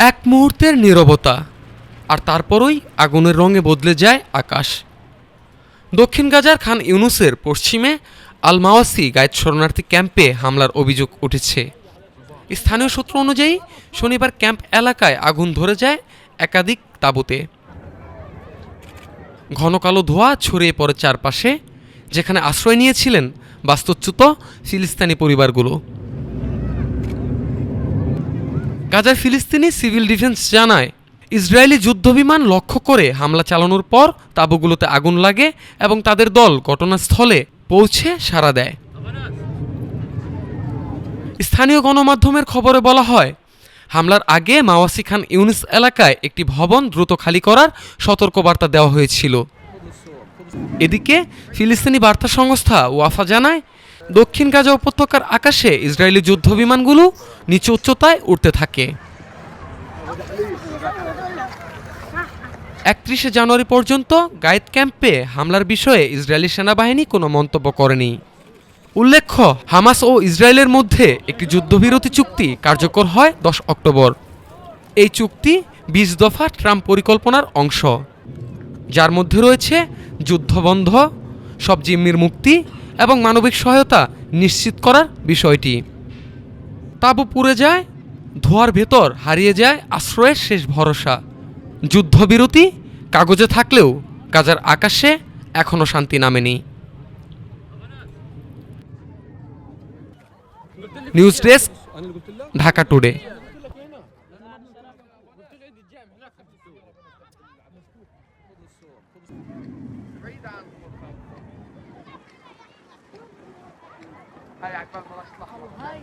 এক মুহূর্তের নীরবতা, আর তারপরই আগুনের রঙে বদলে যায় আকাশ। দক্ষিণ গাজার খান ইউনুসের পশ্চিমে আল মাওয়াসি গায়েদ শরণার্থী ক্যাম্পে হামলার অভিযোগ উঠেছে। স্থানীয় সূত্র অনুযায়ী শনিবার ক্যাম্প এলাকায় আগুন ধরে যায় একাধিক তাঁবুতে। ঘন কালো ধোঁয়া ছড়িয়ে পড়ে চারপাশে, যেখানে আশ্রয় নিয়েছিলেন বাস্তুচ্যুত ফিলিস্তিনি পরিবারগুলো। গাজার ফিলিস্তিনি সিভিল ডিফেন্স জানায়, ইসরায়েলি যুদ্ধবিমান লক্ষ্য করে হামলা চালানোর পর তাঁবুগুলোতে আগুন লাগে এবং তাদের দল ঘটনাস্থলে পৌঁছে সাড়া দেয়। স্থানীয় গণমাধ্যমের খবরে বলা হয়, হামলার আগে মাওয়াসি খান ইউনুস এলাকায় একটি ভবন দ্রুত খালি করার সতর্কবার্তা দেওয়া হয়েছিল। এদিকে ফিলিস্তিনি বার্তা সংস্থা ওয়াফা জানায়, দক্ষিণ গাজা উপত্যকার আকাশে ইসরায়েলি যুদ্ধবিমানগুলো নিচু উচ্চতায় উঠতে থাকে। 31 জানুয়ারি পর্যন্ত গায়েদ ক্যাম্পে হামলার বিষয়ে ইসরায়েলি সেনাবাহিনী কোনো মন্তব্য করেনি। উল্লেখ্য, হামাস ও ইসরায়েলের মধ্যে একটি যুদ্ধবিরতি চুক্তি কার্যকর হয় 10 অক্টোবর। এই চুক্তি 20 দফা ট্রাম্প পরিকল্পনার অংশ, যার মধ্যে রয়েছে যুদ্ধবন্ধ, সব জিম্মির মুক্তি এবং মানবিক সহায়তা নিশ্চিত করার বিষয়টি। তাঁবু পুড়ে যায়, ধোঁয়ার ভেতর হারিয়ে যায় আশ্রয়ের শেষ ভরসা। যুদ্ধবিরতি কাগজে থাকলেও গাজার আকাশে এখনো শান্তি নামেনি। News desk, Dhaka today. هاي عقبال ما راح تطلع. هاي